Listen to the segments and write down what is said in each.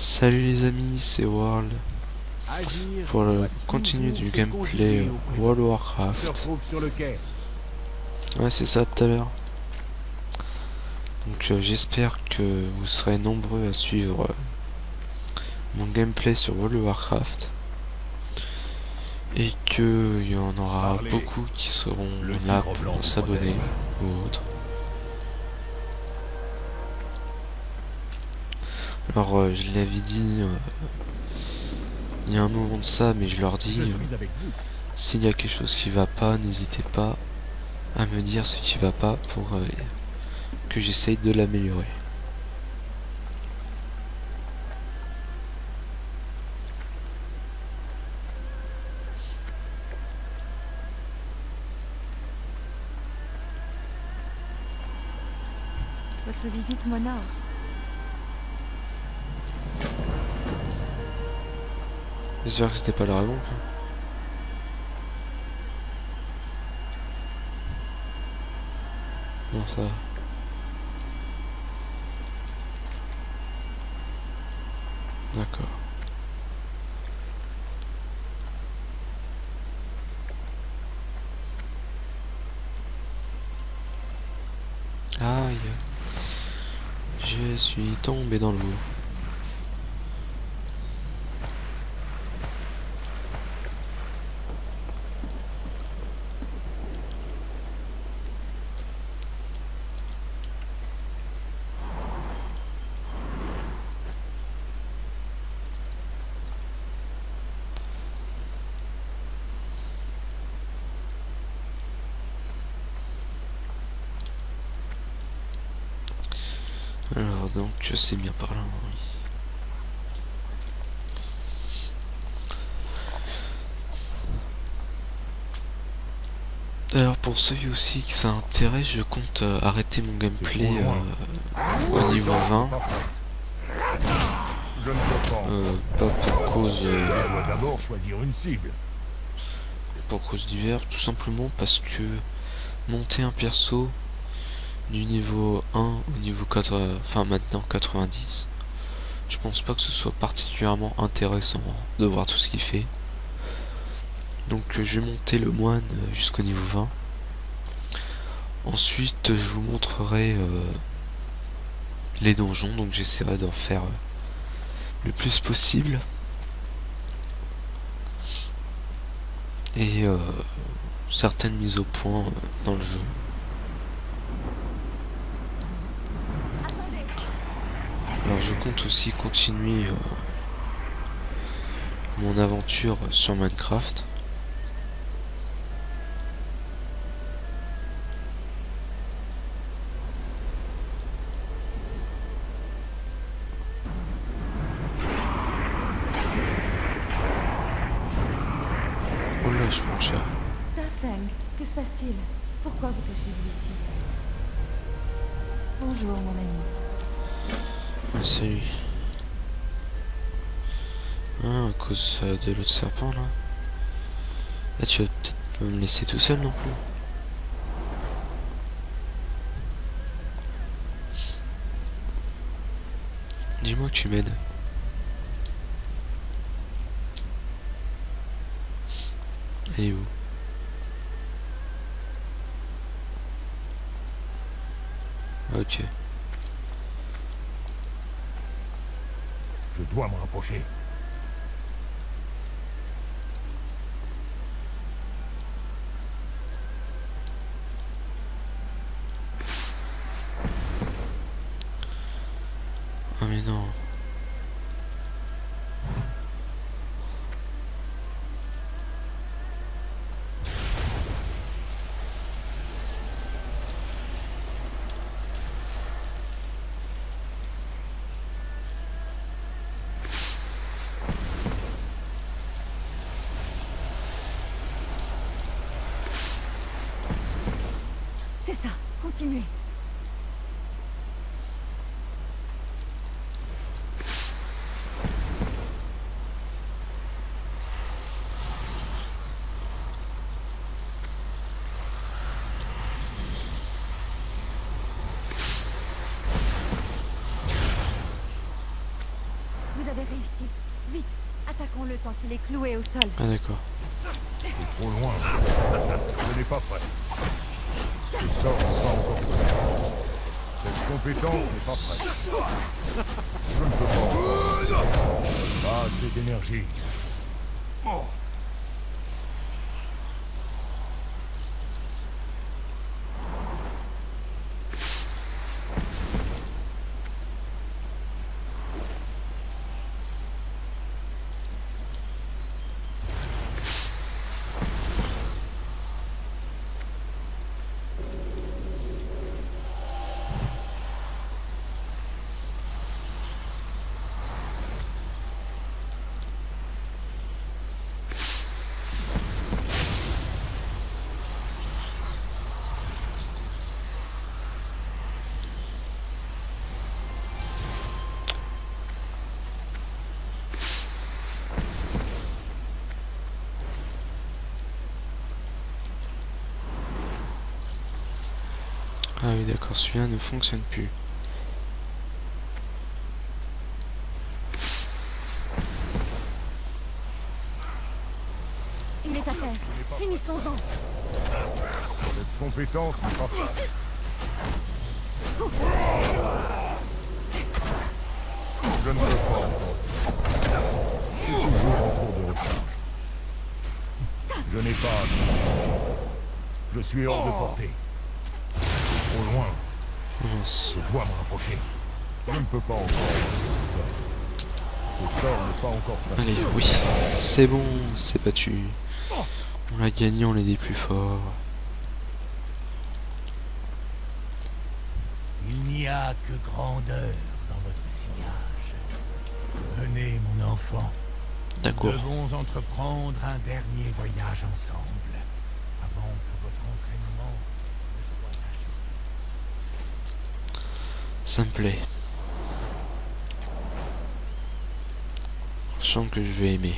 Salut les amis, c'est World pour le continu du gameplay World of Warcraft. Ouais, c'est ça tout à l'heure. Donc j'espère que vous serez nombreux à suivre mon gameplay sur World of Warcraft et qu'il y en aura beaucoup qui seront là pour s'abonner ou autre. Alors je l'avais dit il y a un moment de ça, mais je leur dis s'il y a quelque chose qui va pas, n'hésitez pas à me dire ce qui va pas pour que j'essaye de l'améliorer. Votre visite m'honore. J'espère que c'était pas la raison. Non, ça va. D'accord. Aïe. Je suis tombé dans l'eau. Alors donc c'est bien par là, oui. Alors pour ceux aussi qui ça intéresse, je compte arrêter mon gameplay au niveau 20. Pas pour cause pour cause d'hiver, tout simplement parce que monter un perso du niveau 1 au niveau 4, enfin maintenant 90, je pense pas que ce soit particulièrement intéressant de voir tout ce qu'il fait. Donc je vais monter le moine jusqu'au niveau 20. Ensuite je vous montrerai les donjons, donc j'essaierai d'en faire le plus possible. Et certaines mises au point dans le jeu. Alors je compte aussi continuer mon aventure sur Minecraft. Oh là, je prends cher. Dafeng, que se passe-t-il? Pourquoi vous cachez-vous ici? Bonjour, mon ami. Ah, salut. Ah, à cause de l'autre serpent là. Ah, tu vas peut-être pas me laisser tout seul non plus. Dis-moi que tu m'aides. Elle est où? Ok. Je dois me rapprocher. Ah mais non. C'est ça, continuez. Vous avez réussi. Vite, attaquons-le tant qu'il est cloué au sol. Ah d'accord. C'est trop loin. Je n'ai pas prêt. Ce sort n'est pas encore prêt. Cette compétence n'est pas prête. Je ne peux pas. Pas assez d'énergie. Ah oui d'accord, celui-là ne fonctionne plus. Il est à terre. Finissons-en. Cette compétence n'est pas prête. Je ne peux pas encore. C'est toujours en cours de recharge. Je n'ai pas assez d'énergie. Je suis hors de portée. Trop loin. Mince. Je dois me rapprocher. Je ne peux pas encore lancer ce sort. Le sort n'est pas encore prêt. Allez, oui. C'est bon, c'est battu. On l'a gagné, on est des plus forts. Il n'y a que grandeur dans votre sillage. Venez, mon enfant. Nous D'accord. devons entreprendre un dernier voyage ensemble, avant que votre entraînement ne soit achevé. Ça me plaît. Je sens que je vais aimer.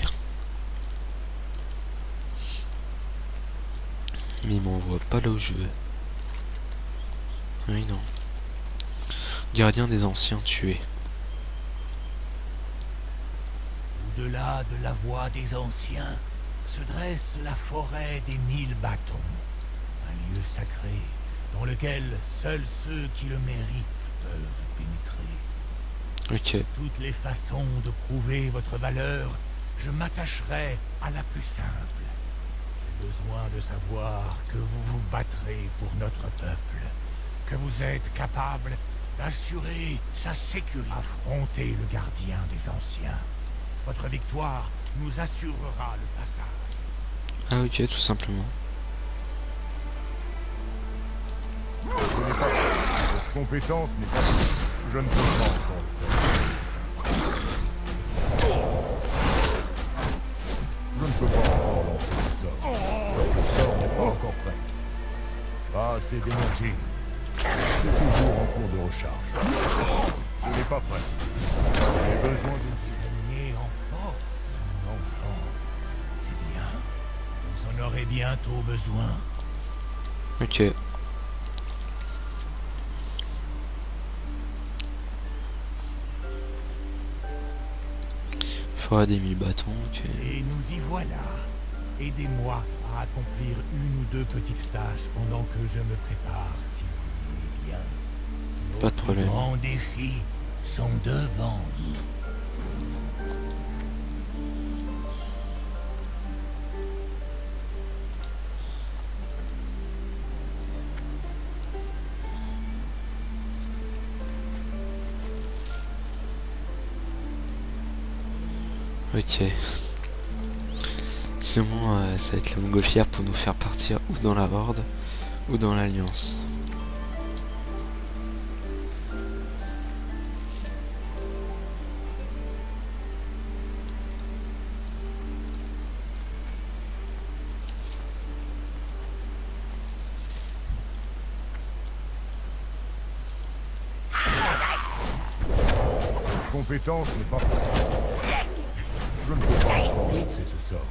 Mais il m'envoie pas là où je veux. Oui, non. Gardien des anciens tués. Au-delà de la voie des anciens se dresse la forêt des 1000 bâtons, un lieu sacré dans lequel seuls ceux qui le méritent peuvent pénétrer. Ok. Toutes les façons de prouver votre valeur, je m'attacherai à la plus simple. J'ai besoin de savoir que vous vous battrez pour notre peuple, que vous êtes capable d'assurer sa sécurité. Affrontez le gardien des anciens. Votre victoire nous assurera le passage. Ah ok, tout simplement. Je n'ai pas prêt. Cette compétence n'est pas prête. Je ne peux pas encore le faire. Je ne peux pas encore lancer ce sort. Le sort n'est pas encore prêt. Pas assez d'énergie. C'est toujours en cours de recharge. Ce n'est pas prêt. J'ai besoin d'une... Gagner en force, mon enfant. C'est bien. Vous en aurez bientôt besoin. Ok. Forêt des 1000 bâtons, ok. Et nous y voilà. Aidez-moi à accomplir une ou deux petites tâches pendant que je me prépare, si vous voulez bien. Pas de problème. Les grands défis sont devant nous. Ok. Sinon, ça va être la montgolfière pour nous faire partir ou dans la Horde ou dans l'Alliance. Cette compétence n'est pas prête. Je ne peux pas encore lancer ce sort.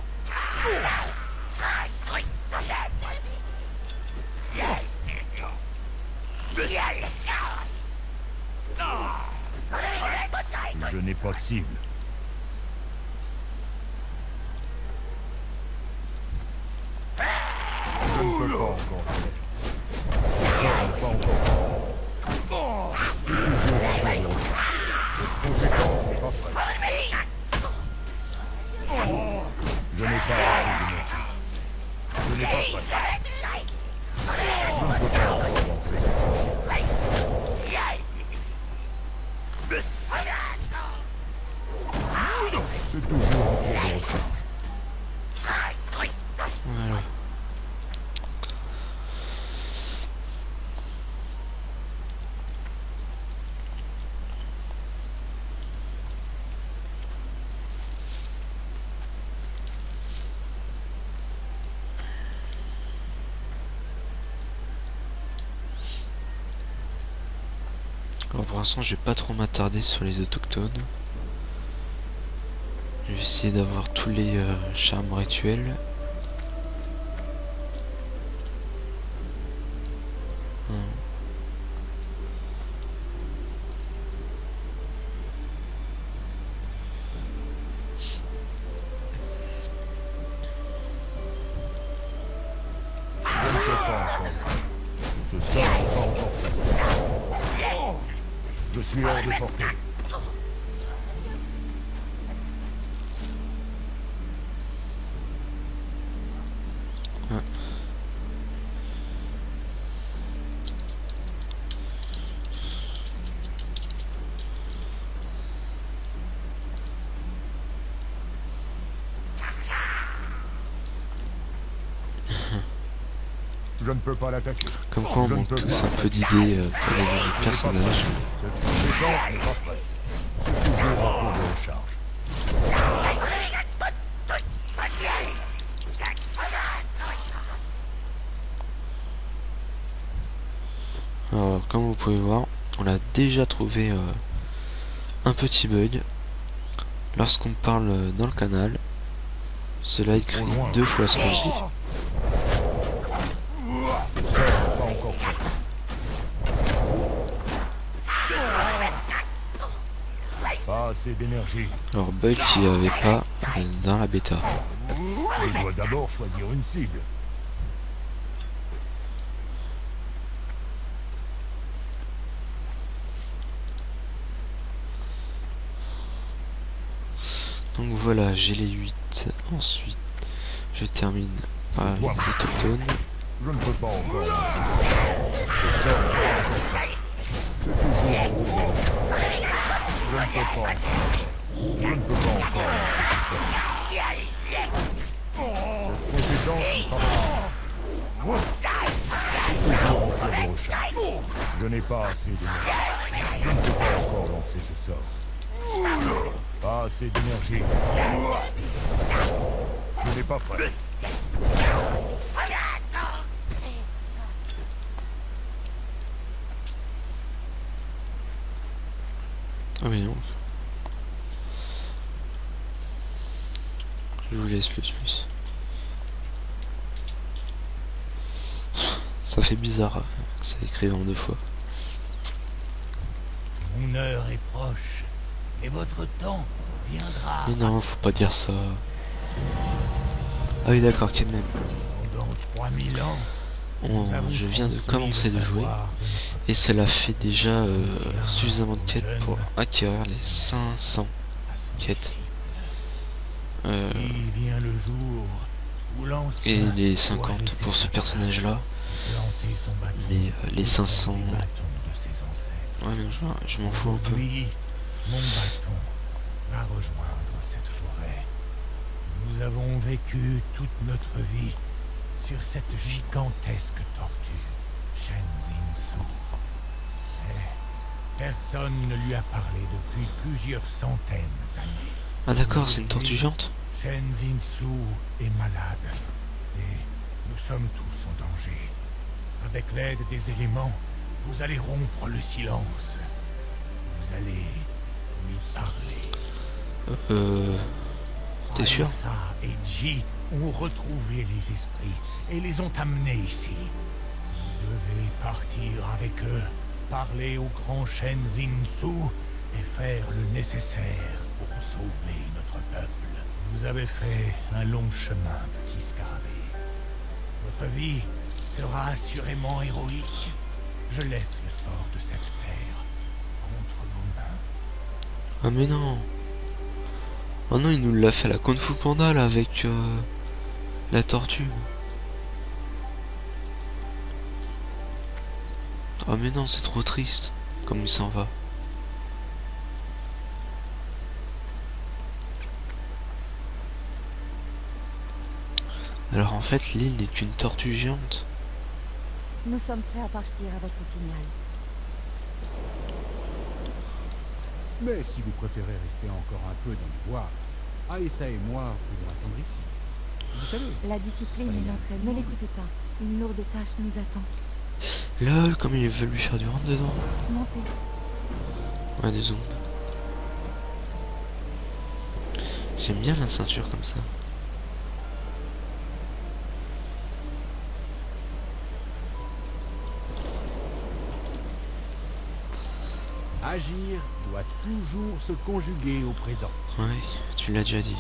Je n'ai pas de cible. Alors pour l'instant, je vais pas trop m'attarder sur les autochtones. Je vais essayer d'avoir tous les charmes rituels. Ce sort n'est pas encore prêt. Je suis hors de portée. Je ne peux pas l'attaquer. Comme quoi on manque tous un peu d'idées pour les nouveaux personnages. Cette compétence n'est pas prête. C'est toujours en cours de recharge. Alors comme vous pouvez voir, on a déjà trouvé un petit bug. Lorsqu'on parle dans le canal, cela écrit 2 fois ce qu'on dit. Ce sort n'est pas encore prêt. Pas assez d'énergie. Alors bug qu'il n'y avait pas dans la bêta. Je dois d'abord choisir une cible. Donc voilà, j'ai les 8. Ensuite, je termine par les autochtones. Je ne peux pas encore lancer ce sort. Ce sort n'est pas encore prêt. C'est toujours en cours de recharge. Je ne peux pas encore. Je ne peux pas encore lancer ce sort. Cette compétence n'est pas prête. C'est toujours en cours de recharge. Je n'ai pas assez d'énergie. Je ne peux pas encore lancer ce sort. Pas assez d'énergie. Je n'ai pas prêt. Ah mais non. Je vous laisse plus. Ça fait bizarre que ça écrive en 2 fois. Mon heure est proche, et votre temps viendra. Mais non, faut pas dire ça. Ah oui d'accord, quand même. Pendant 3000 ans, Je viens de commencer de jouer et cela fait déjà suffisamment de quêtes pour acquérir les 500 quêtes il vient le jour où l'ancien et les doit 50 laisser pour ce sa personnage là, planter son bâton mais les 500 dans les bâtons de ses ancêtres. ouais mais je m'en fous un peu. Aujourd'hui, mon bâton va rejoindre cette forêt. Nous avons vécu toute notre vie sur cette gigantesque tortue, Shenzin-Su. Et personne ne lui a parlé depuis plusieurs centaines d'années. Ah d'accord, c'est une tortue géante. Shenzin-Su est malade et nous sommes tous en danger. Avec l'aide des éléments, vous allez rompre le silence. Vous allez lui parler. T'es sûr? Aïssa et Ji ont retrouvé les esprits et les ont amenés ici. Vous devez partir avec eux, parler au grand Shenzin-Su et faire le nécessaire pour sauver notre peuple. Vous avez fait un long chemin, petit scarabée. Votre vie sera assurément héroïque. Je laisse le sort de cette terre entre vos mains. Ah mais non. Oh non, il nous l'a fait la Kung Fu Panda là avec la tortue. Ah mais non, c'est trop triste comme il s'en va. Alors en fait l'île est une tortue géante. Nous sommes prêts à partir à votre signal. Mais si vous préférez rester encore un peu dans le bois, Aïssa et moi pouvons attendre ici. Vous savez, La discipline et l'entraînement. Ne l'écoutez pas. Une lourde tâche nous attend. Lol, comme il veut lui faire du rentre dedans. Montez. Ouais, des ondes. J'aime bien la ceinture comme ça. Agir doit toujours se conjuguer au présent. Ouais, tu l'as déjà dit.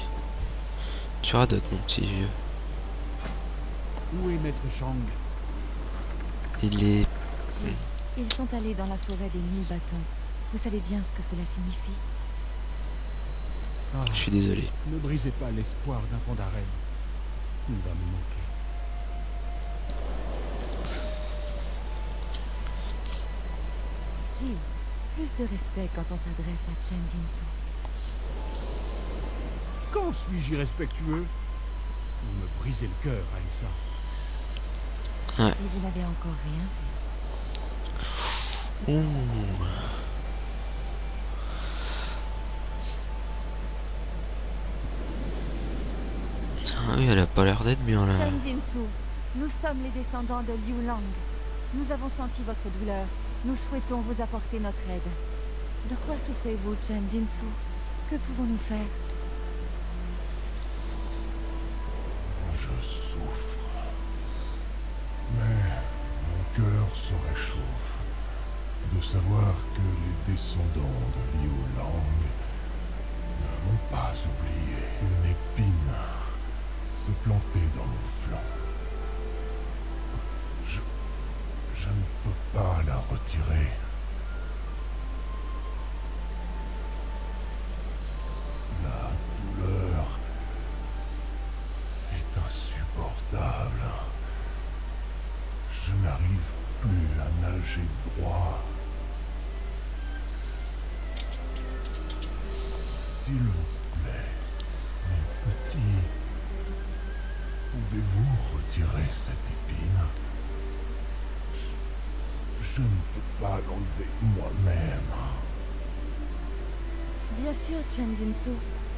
Tu radotes, mon petit vieux. Où est Maître Shang? Il est... Gilles, ils sont allés dans la forêt des 1000 bâtons. Vous savez bien ce que cela signifie. Ah, Je suis désolé. ne brisez pas l'espoir d'un Pandaren. Il va me manquer. Gilles, plus de respect quand on s'adresse à Chen Jinsu. Quand suis-je irrespectueux? Vous me brisez le cœur, Aïssa. Et vous n'avez encore rien fait. Ouh. Ah oui, elle a pas l'air d'être bien là. Chen Jinsu, nous sommes les descendants de Liu Lang. Nous avons senti votre douleur. Nous souhaitons vous apporter notre aide. De quoi souffrez-vous, Chen Jinsu? Que pouvons-nous faire? Je souffre. Mais mon cœur se réchauffe de savoir que les descendants de Liu Lang ne m'ont pas oublié. Une épine s'est plantée dans mon flanc. Je ne peux pas la retirer. La douleur est insupportable. Je n'arrive plus à nager droit. S'il vous plaît, mes petits, pouvez-vous retirer cette épine? Je ne peux pas l'enlever moi-même. Bien sûr, Chen Jinsu.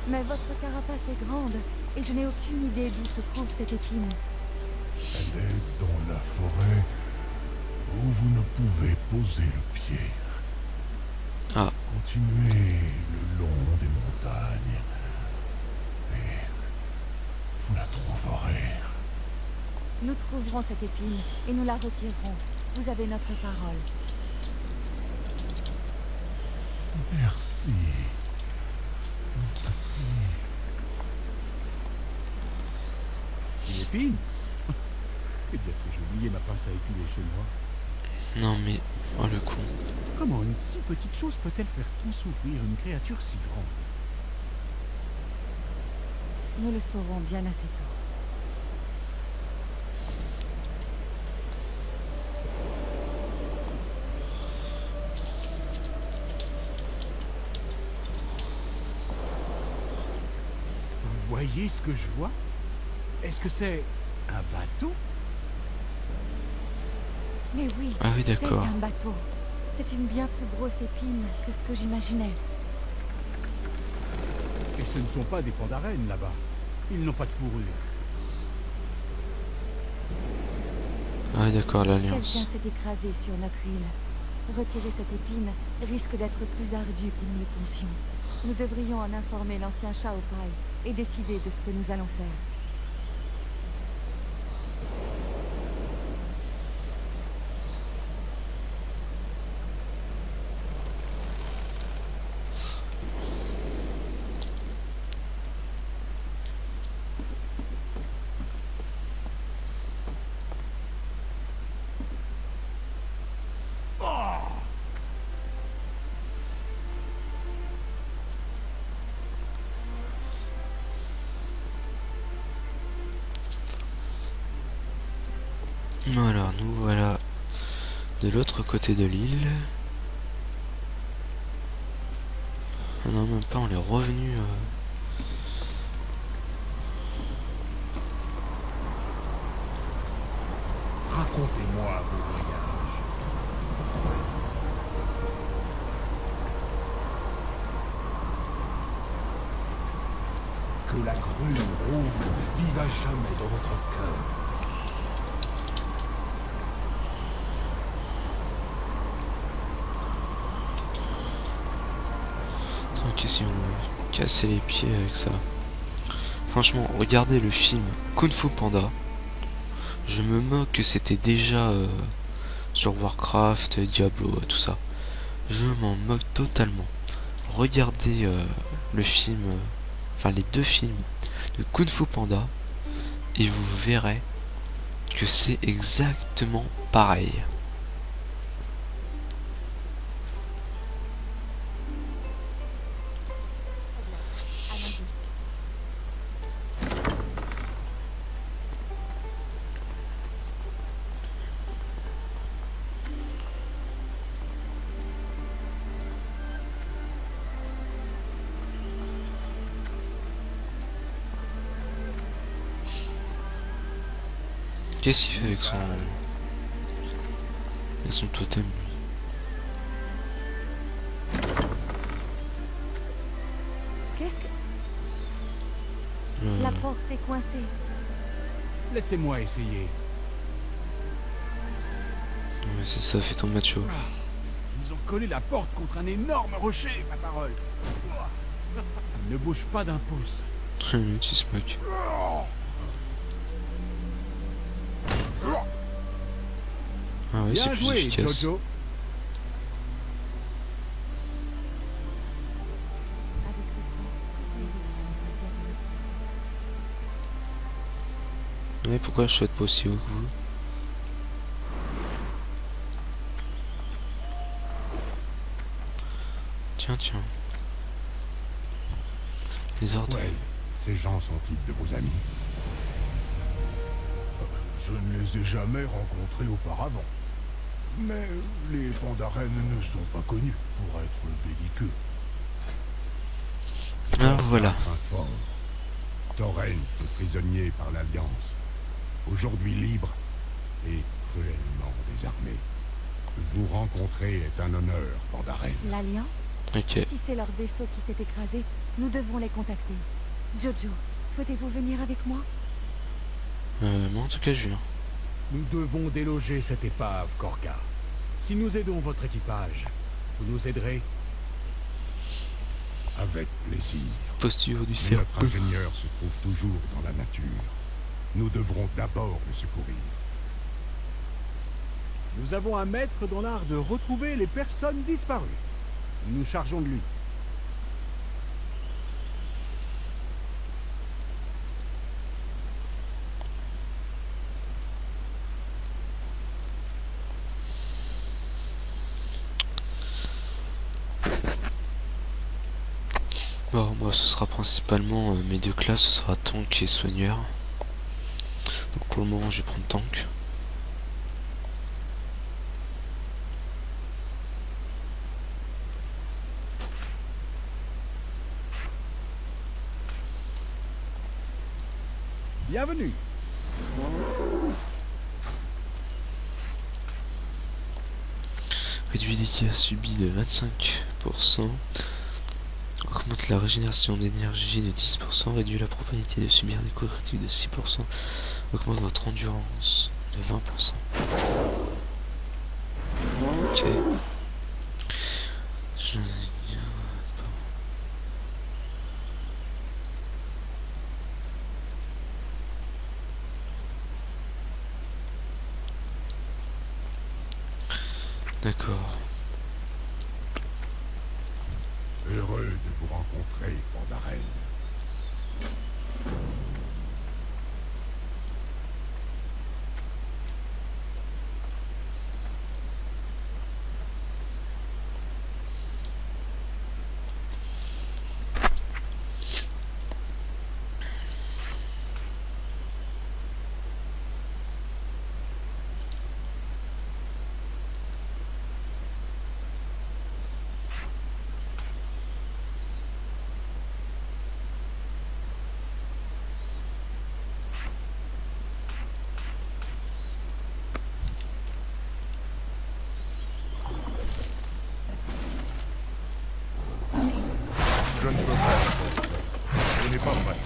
Mais votre carapace est grande et je n'ai aucune idée d'où se trouve cette épine. Elle est dans la forêt où vous ne pouvez poser le pied. Ah, Continuez le long des montagnes et vous la trouverez. Nous trouverons cette épine et nous la retirerons. Vous avez notre parole. Merci, mon petit. Une épine? Eh bien que j'ai oublié ma pince à épiler chez moi. non mais... Oh le con. Comment une si petite chose peut-elle faire tant souffrir une créature si grande? Nous le saurons bien assez tôt. Vous voyez ce que je vois? Est-ce que c'est un bateau? Mais oui, Ah oui, c'est d'accord. un bateau. C'est une bien plus grosse épine que ce que j'imaginais. Et ce ne sont pas des Pandaren là-bas. Ils n'ont pas de fourrure. Ah d'accord, l'Alliance. Quelqu'un s'est écrasé sur notre île. Retirer cette épine risque d'être plus ardu que nous le pensions. Nous devrions en informer l'ancien Shao Pai et décider de ce que nous allons faire. Alors nous voilà de l'autre côté de l'île. Ah non, même pas, on est revenu. Racontez-moi vos voyages. Que la grue rouge vive à jamais dans votre cœur. Qu'est-ce qu'ils vont casser les pieds avec ça? Franchement, regardez le film Kung Fu Panda. Je me moque que c'était déjà sur Warcraft, Diablo, tout ça. Je m'en moque totalement. Regardez le film, enfin les deux films de Kung Fu Panda, et vous verrez que c'est exactement pareil. Qu'est-ce qu'il fait avec son totem? Qu'est-ce que... La porte est coincée. Laissez-moi essayer. Ouais, c'est ça, fais ton macho. Ils ont collé la porte contre un énorme rocher, ma parole. Il ne bouge pas d'un pouce. Tu se moques. Ah oui, c'est Bien plus joué, efficace. Jojo. Mais pourquoi je saute pas aussi haut que vous? Tiens, tiens. Les ordres. Ouais, ces gens sont-ils de vos amis? Je ne les ai jamais rencontrés auparavant. Mais les Pandaren ne sont pas connus pour être belliqueux. Ah voilà. Enfin fort. Torren fut prisonnier par l'Alliance. Aujourd'hui libre et cruellement désarmé. Vous rencontrer est un honneur, Pandaren. L'Alliance? Ok. Si c'est leur vaisseau qui s'est écrasé, nous devons les contacter. Jojo, souhaitez-vous venir avec moi? Moi en tout cas je viens. Nous devons déloger cette épave, Korka. Si nous aidons votre équipage, vous nous aiderez? Avec plaisir. Postillon du Mais cerf. notre ingénieur se trouve toujours dans la nature. Nous devrons d'abord le secourir. Nous avons un maître dans l'art de retrouver les personnes disparues. Nous nous chargeons de lui. Bon, moi ce sera principalement mes deux classes, ce sera tank et soigneur. Donc pour le moment je vais prendre tank. Bienvenue. Réduit les dégâts subis de 25%. Augmente la régénération d'énergie de 10%. Réduit la probabilité de subir des coups critiques de 6%. Augmente votre endurance de 20%. Ok. D'accord. Heureux de vous rencontrer, Pandaren. Je ne peux pas. Je n'ai pas prêt.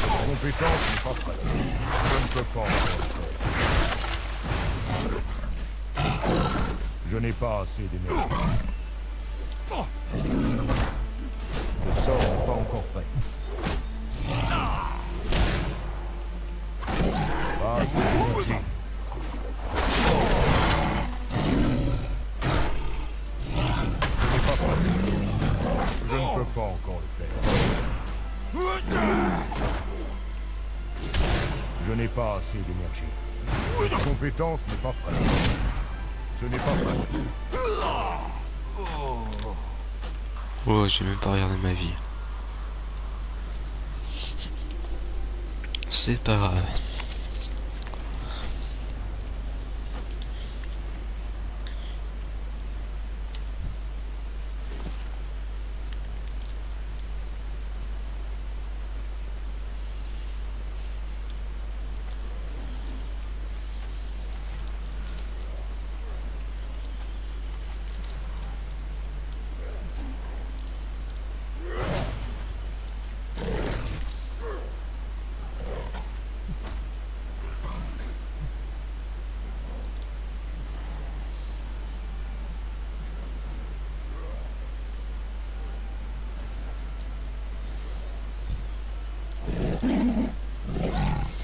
La compétence n'est pas prête. Je ne peux pas. Je n'ai pas assez d'énergie. Ce sort encore prêt. Pas assez d'énergie. Je n'ai pas prêt. Je ne peux pas encore le faire. Je n'ai pas assez d'énergie. Cette compétence n'est pas prête. Ce n'est pas prêt. Oh, j'ai même pas regardé ma vie. C'est pas grave.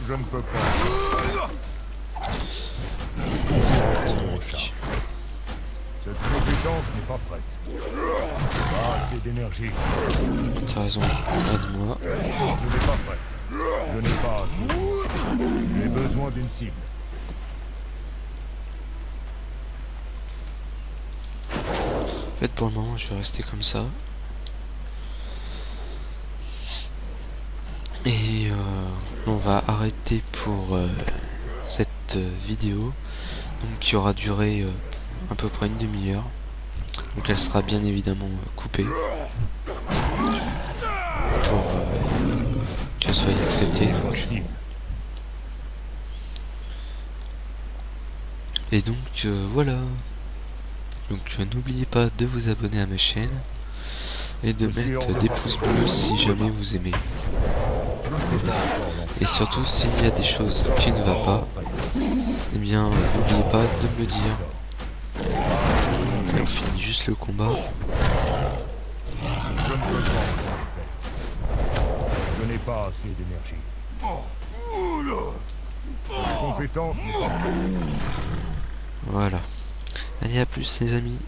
Je ne peux pas. Cette compétence n'est pas prête. Pas assez d'énergie. T'as raison, aide-moi. Je n'ai pas prête. Je n'ai pas assez. J'ai besoin d'une cible. En fait, pour le moment, je vais rester comme ça. Et on va arrêter pour cette vidéo, donc qui aura duré à peu près une demi-heure. Donc elle sera bien évidemment coupée pour qu'elle soit acceptée. Et donc voilà. Donc n'oubliez pas de vous abonner à ma chaîne et de mettre des pouces bleus si jamais vous aimez. Et surtout, s'il y a des choses qui ne vont pas, eh bien n'oubliez pas de me le dire. On finit juste le combat. Je n'ai pas assez d'énergie. Compétence n'est pas prête. Voilà. Allez, à plus les amis.